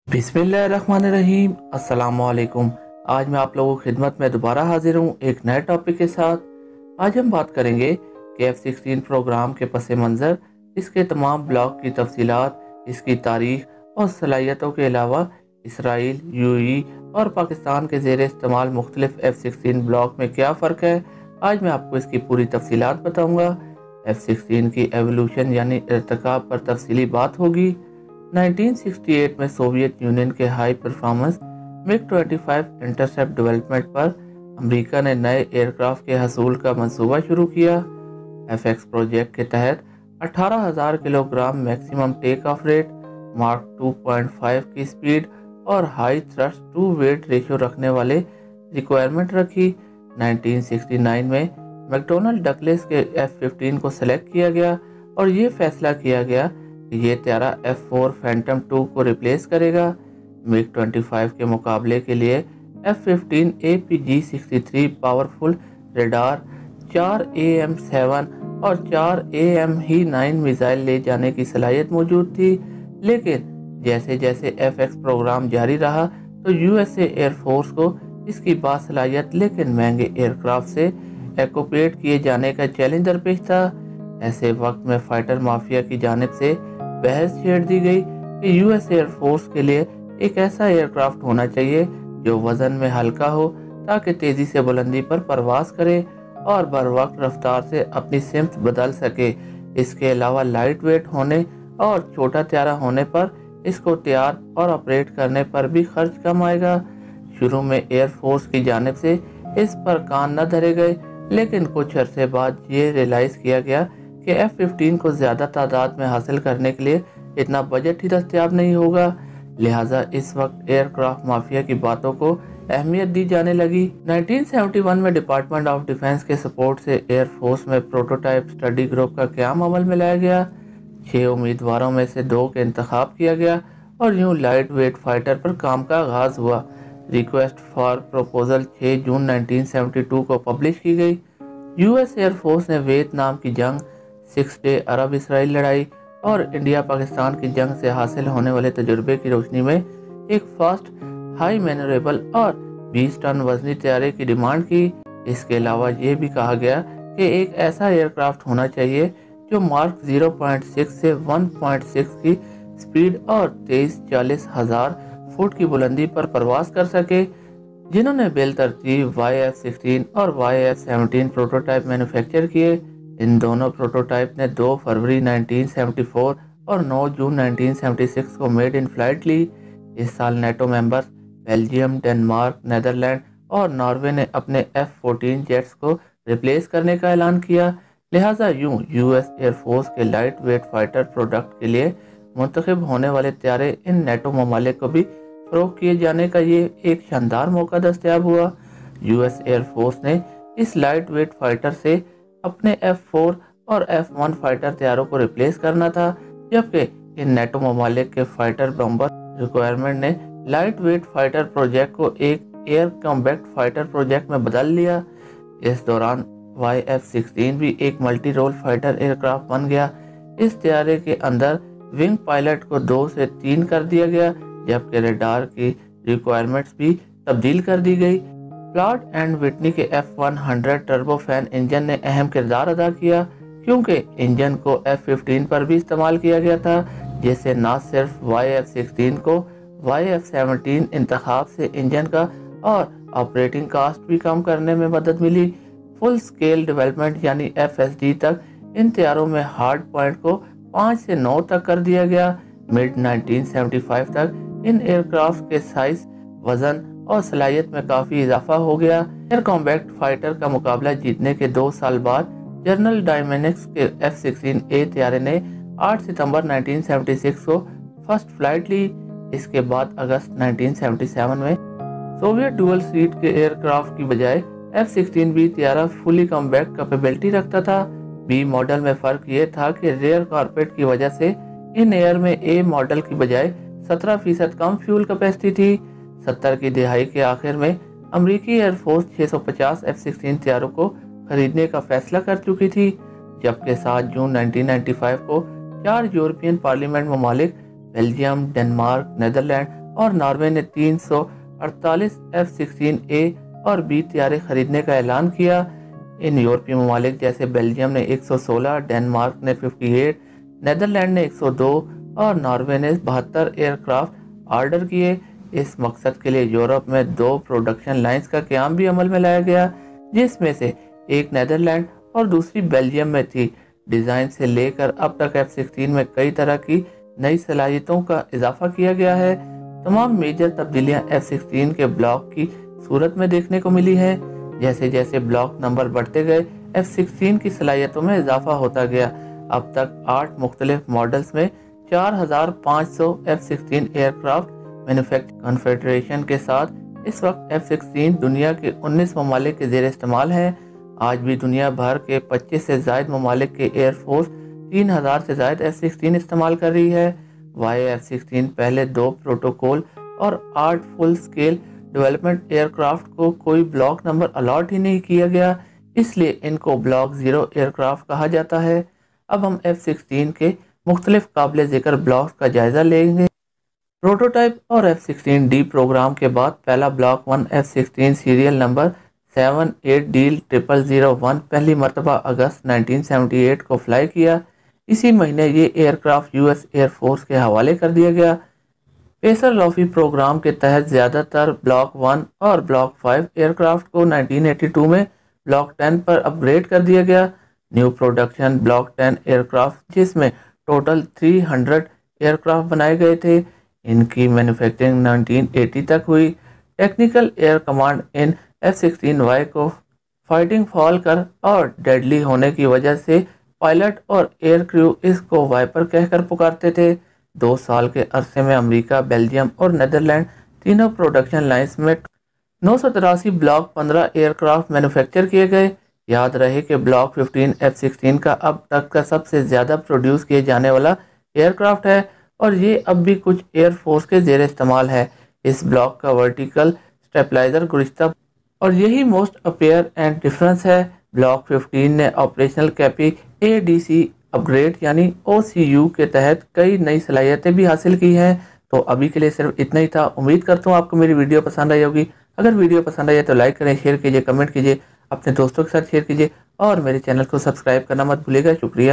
बिस्मिल्लाहिर्रहमानिर्रहीम। अस्सलामुअलैकुम। आज मैं आप लोगों की खिदमत में दोबारा हाजिर हूँ एक नए टॉपिक के साथ। आज हम बात करेंगे कि F-16 प्रोग्राम के पस मंज़र, इसके तमाम ब्लॉक की तफसीलात, इसकी तारीख और सलाहियतों के अलावा इसराइल, यूएई और पाकिस्तान के ज़ेर इस्तेमाल मुख्तलिफ F-16 ब्लॉक में क्या फ़र्क है। आज मैं आपको इसकी पूरी तफसीलात बताऊँगा। F-16 की एवोल्यूशन यानी इर्तिकाब पर तफसीली बात होगी। 1968 में सोवियत यूनियन के high performance MiG-25 intercept development पर अमेरिका ने नए एयरक्राफ्ट के हसूल का मंसूबा शुरू किया। FX प्रोजेक्ट के तहत 18,000 kilogram maximum take off rate, मार्क 2.5 की स्पीड और high thrust to weight ratio रखने वाले रिक्वायरमेंट रखी। 1969 में मैकडोनल्ड डगलस के F-15 को सिलेक्ट किया गया और ये फैसला किया गया ये त्यारा F-4 फैंटम 2 को रिप्लेस करेगा। MiG-25 के मुकाबले के लिए F-15 APG-63 powerful radar, 4 AM-7 और 4 AMH-9 मिसाइल ले जाने की सलाहियत मौजूद थी। लेकिन जैसे जैसे FX प्रोग्राम जारी रहा तो USA एयरफोर्स को इसकी बासलाहियत लेकिन महंगे एयरक्राफ्ट से एक्यूपेट किए जाने का चैलेंज दरपेश था। ऐसे वक्त में फाइटर माफिया की जानिब से बहस छेड़ दी गई कि यूएस एयरफोर्स के लिए एक ऐसा एयरक्राफ्ट होना चाहिए जो वजन में हल्का हो ताकि तेजी से बुलंदी पर परवाज करे और बर वक्त रफ्तार से अपनी सिमत बदल सके। इसके अलावा लाइट वेट होने और छोटा त्यारा होने पर इसको तैयार और ऑपरेट करने पर भी खर्च कम आएगा। शुरू में एयरफोर्स की जानिब से इस पर कान न धरे गए, लेकिन कुछ अरसे बाद ये रियलाइज किया गया कि F-15 को ज़्यादा तादाद में हासिल करने के लिए इतना बजट ही दस्तयाब नहीं होगा। लिहाजा इस वक्त एयरक्राफ्ट माफिया की बातों को अहमियत दी जाने लगी। 1971 में डिपार्टमेंट ऑफ डिफेंस के सपोर्ट से एयरफोर्स में प्रोटोटाइप स्टडी ग्रुप का क़याम अमल में लाया गया। 6 उम्मीदवारों में से 2 के इंतखाब किया गया और यूं लाइट वेट फाइटर पर काम का आगाज हुआ। रिक्वेस्ट फॉर प्रपोजल 6 जून 1972 को पब्लिश की गई। यूएस एयरफोर्स ने वियतनाम की जंग, 6 डे अरब इसराइल लड़ाई और इंडिया पाकिस्तान की जंग से हासिल होने वाले तजुर्बे की रोशनी में एक फास्ट, हाई मैनरेबल और 20 टन वजनी तैयारे की डिमांड की। इसके अलावा ये भी कहा गया कि एक ऐसा एयरक्राफ्ट होना चाहिए जो मार्क 0.6 से 1.6 की स्पीड और 23-40 हजार फुट की बुलंदी पर परवाज कर सके। जिन्होंने बेल तरतीब YF-16 और YF-17 प्रोटोटाइप मैन्युफैक्चर किए। इन दोनों प्रोटोटाइप ने 2 फरवरी 1974 और 9 जून 1976 को मेड इन फ्लाइट ली। इस साल NATO members Belgium, Denmark, Netherland और नॉर्वे ने अपने F-14 जेट्स को रिप्लेस करने का ऐलान किया। लिहाजा यूं यूएस एयरफोर्स के लाइट वेट फाइटर प्रोडक्ट के लिए मुंतखब होने वाले त्यारे इन नेटो ममालिक को भी फरोख्त किए जाने का ये एक शानदार मौका दस्तयाब हुआ। यूएस एयरफोर्स ने इस लाइट वेट फाइटर से अपने F-4 और F-1 फाइटर तैयारों को रिप्लेस करना था, जबकि इन नेटो ममालिक के फाइटर बम्बर रिक्वायरमेंट ने लाइट वेट फाइटर प्रोजेक्ट को एक एयर कॉम्बैट फाइटर प्रोजेक्ट में बदल लिया। इस दौरान YF-16 भी एक मल्टी रोल फाइटर एयरक्राफ्ट बन गया। इस तैयारे के अंदर विंग पायलट को 2 से 3 कर दिया गया, जबकि रडार की रिक्वायरमेंट्स भी तब्दील कर दी गई। प्लॉट एंड विटनी के F-100 टर्बोफैन इंजन ने अहम किरदार अदा किया, क्योंकि इंजन को F-15 पर भी इस्तेमाल किया गया था, जिससे न सिर्फ YF-16 को YF-17 इंतखाब से इंजन का और ऑपरेटिंग कास्ट भी कम करने में मदद मिली। फुल स्केल डेवलपमेंट यानी FSD तक इन तैयारों में हार्ड पॉइंट को 5 से 9 तक कर दिया गया। मिड 1975 तक इन एयरक्राफ्ट के साइज, वजन और सलाहियत में काफी इजाफा हो गया। एयर कॉम्बैट फाइटर का मुकाबला जीतने के 2 साल बाद जनरल डायनेमिक्स के F-16A तैयारे ने 8 सितंबर 1976 को फर्स्ट फ्लाइट ली। इसके बाद अगस्त 1977 में सोवियत डुअल सीट के एयरक्राफ्ट की बजाय F-16B तैयारा फुली कॉम्बैट कैपेबिलिटी रखता था। बी मॉडल में फर्क ये था कि रेयर कारपेट की वजह से इन एयर में ए मॉडल की बजाय 17% कम फ्यूल कैपेसिटी थी। 70 की दिहाई के आखिर में अमेरिकी एयरफोर्स 650 F-16 तैयारों को खरीदने का फैसला कर चुकी थी, जबकि 7 जून 1995 को 4 यूरोपियन पार्लियामेंट ममालिक बेल्जियम, डेनमार्क, नेदरलैंड اور ناروے نے 348 F-16A اور B طیارے خریدنے کا اعلان کیا۔ ان یورپی ممالک جیسے بیلجیم نے 116، ڈنمارک نے 58، نیدرلینڈ نے 102 اور ناروے نے 72 ایئر کرافٹ آرڈر کیے۔ اس مقصد کے لیے یورپ میں 2 پروڈکشن لائنز کا قیام بھی عمل میں لایا گیا، جس میں سے ایک نیدرلینڈ اور دوسری بیلجیم میں تھی۔ ڈیزائن سے لے کر اب تک F-16 میں کئی طرح کی نئی صلاحیتوں کا اضافہ کیا گیا ہے۔ تمام میجر تبدیلیاں F-16 کے بلاک کی صورت میں دیکھنے کو ملی ہیں۔ جیسے جیسے بلاک نمبر بڑھتے گئے F-16 کی صلاحیتوں میں اضافہ ہوتا گیا۔ اب تک 8 مختلف ماڈلز میں 4500 F-16 year craft manufacturing confederation کے ساتھ اس وقت F-16 دنیا کے 19 ممالک کے زیر استعمال ہیں۔ آج بھی دنیا بھر کے 25 سے زائد ممالک کے ایئر فورس 3000 سے زائد F-16 استعمال کر رہی ہے۔ F-16 پہلے 2 پروٹوکول اور 8 فل سکیل ڈیولپمنٹ ایئر کرافٹ کو کوئی بلاک نمبر الاٹ ہی نہیں کیا گیا، اس لیے ان کو بلاک 0 ایئر کرافٹ کہا جاتا ہے۔ اب ہم F-16 کے مختلف قابل ذکر بلاکس کا جائزہ لیں گے۔ پروٹوٹائپ اور F-16D پروگرام کے بعد پہلا block 1 F-16 serial number 78D0001 پہلی مرتبہ اگست 1978 کو فلائی کیا۔ اسی مہینے یہ aircraft US air force کے حوالے کر دیا گیا۔ پیسر لوفی پروگرام کے تحت زیادہ تر بلاک 1 اور بلاک 5 ایئر کرافٹ کو 1982 میں بلاک 10 پر اپ گریڈ کر دیا گیا۔ New production block 10 aircraft, جس میں ٹوٹل 300 ایئر کرافٹ بنائے گئے تھے، ان کی مینوفیکچرنگ 1980 تک ہوئی۔ Technical year command in F-16Y کو فائٹنگ فال کر اور ڈیڈلی ہونے کی وجہ سے پائلٹ اور ایئر کریو اس کو وائپر کہہ کر پکارتے تھے۔ 2 سال کے عرصے میں امریکہ، بیلجیم اور نیدرلینڈ تینوں پروڈکشن لائنز میں 983 بلاک 15 ایئر کرافٹ مینوفیکچر کیے گئے۔ یاد رہے کہ بلاک 15 F-16 کا اب تک کا سب سے زیادہ پروڈیوس کیے جانے والا ایئر کرافٹ ہے اور یہ اب بھی کچھ ایئر فورس کے زیر استعمال ہے۔ اس بلاک کا ورٹیکل سٹیپلائزر گزشتہ اور یہی موسٹ اپیئر اینڈ ڈیفرنس ہے۔ بلاک 15 نے آپریشنل کیپی ADC اپ گریڈ یعنی OCU کے تحت کئی نئی صلاحیتیں بھی حاصل کی ہیں۔ تو ابھی کے لیے صرف اتنا ہی تھا۔ امید کرتا ہوں آپ کو میری ویڈیو پسند آئی ہوگی۔ اگر ویڈیو پسند آئی تو لائک کریں، شیئر کیجئے، کمنٹ کیجئے، اپنے دوستوں کے ساتھ شیئر کیجئے اور میرے چینل کو سبسکرائب کرنا مت بھولیے گا۔ شکریہ۔